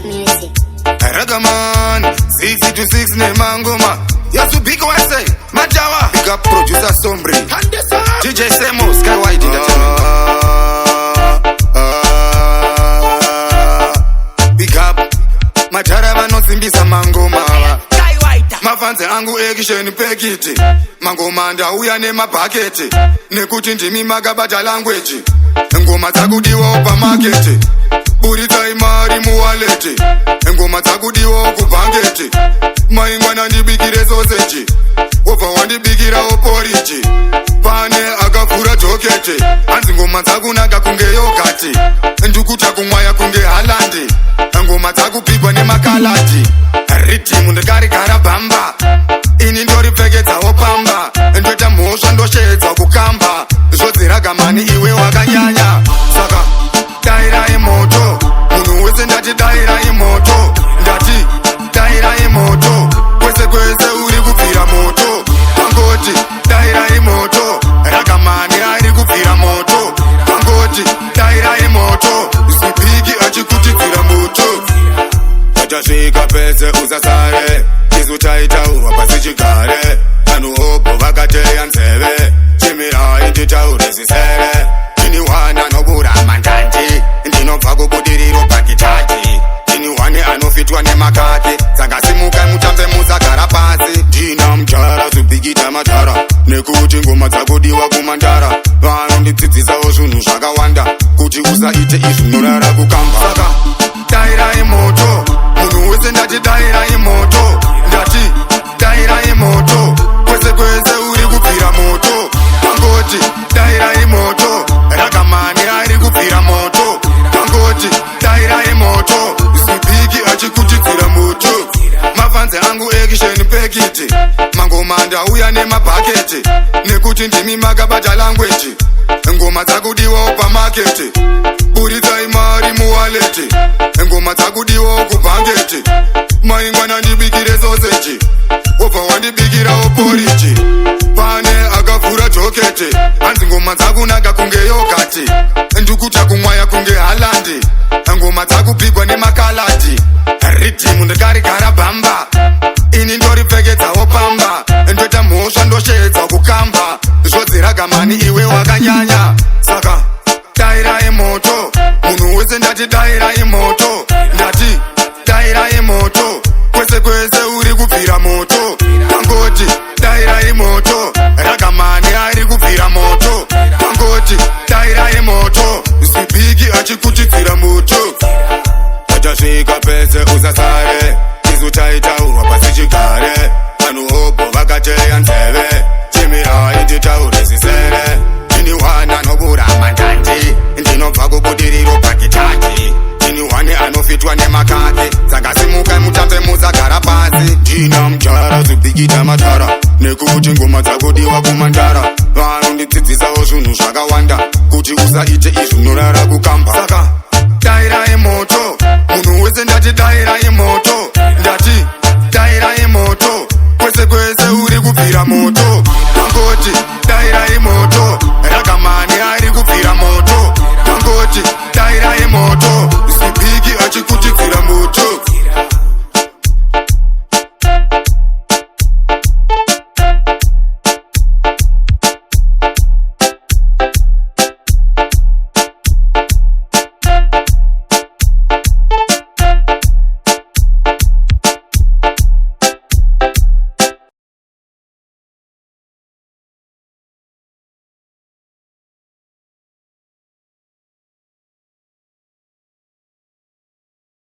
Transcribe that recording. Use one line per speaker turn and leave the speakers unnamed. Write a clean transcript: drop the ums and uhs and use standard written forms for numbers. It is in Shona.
music.
Ragaman 6 to 6 ne mangoma. Yasu big one say Majawa. Big up producer Sombri. DJ Semo Sky White Entertainment. Big up Majara vanosimbisa mangoma. Mafanze angu ekisheni pekiti. Mangoma ndauya nemabhaketi. Nekuti ndimi magabata language. Ngoma dzakudiwa upa market. Buritsa imari muwaleti. Ngoma dzakudiwa kubhangeti. Maingwana ndibikire sausage. Obva wandibikira oporiji. Pane akavhura joketi. Hanzi ngoma dzakunaka kunge yogati. Ndukuta kumwaya kunge halandi. Ngoma dzakupigwa nemakalati. Ritimu ndakarigara bamba. Ini ndoripfekedzawo pamba. Ndoita mhosva ndoshedza kukamba. Zvodziragamani iwe wakanyanya. Saka dairai moto. Munhu wese ndati dairai moto. Ndati dairai moto. Kwese kwese uri kubvira moto. Pangoti dairai moto. Ragamani ari kubvira moto. Pangoti dairai moto. Sipiki achikutidzira moto. Tasvika pese usasare. Isu taitaurwa pasi chigare. Vanhu hopo vakateya nzeve. Chimirai nditaure zisere. Ndiniwana noburama ndandi. Ndinobva kubudiriro pakitati. Ndiniwane anofitwa nemakati. Saka simukai mutambe musagara pasi. Ndina mutara zubhikita matara. Nekuti ngoma dzakudiwa kumandara. Vanondidzidzisawo zvinhu zvakawanda. Kuti usaite izvi unorara kukamba. Saka dairai moto. Munhu wese ndati dairai moto. Ndati dairai moto. Kwese kwese uri kubvira moto. Pangoti dairai moto. Ragamani ari kubvira moto. Pangoti dairai moto. Sipiki achikutidzira moto. Mafanze angu ekisheni pekiti. Mangoma ndauya nemabhaketi. Nekuti ndimi magabata language. Ngoma dzakudiwa upa market. Buritsa imari muwaleti. Ngoma dzakudiwa kubhangeti. Maingwana ndibikire sausage. Obva wandibikira oporiji. Pane akavhura joketi. Hanzi ngoma dzakunaka kunge yogati. Ndukuta kumwaya kunge halandi. Ngoma dzakupigwa nemakalati. Ritimu ndakarigara bamba. Ini ndoripfekedzawo pamba. Ndoita mhosva ndoshedza kukamba. Zvodziragamani iwe wakanyanya. Saka dairai moto. Munhu wese ndati dairai moto. Ndati dairai moto. Kwese kwese uri kubvira moto. Pangoti dairai moto. Ragamani ari kubvira moto. Pangoti dairai moto. Sipiki achikutidzira moto. Tasvika pese usasare. Isu taitaurwa pasi chigare. Vanhu hopo vakateya nzeve. Chimirai nditaure zisere. Ndiniwana noburama ndandi. Ndinobva kubudiriro pakitati. Ndiniwane anofitwa nemakati. Saka simukai mutambe musagara pasi. Ndina mutara zubhikita matara. Nekuti ngoma dzakudiwa kumandara. Vanondidzidzisawo zvinhu zvakawanda. Kuti usaite izvi unorara kukamba. Saka dairai moto.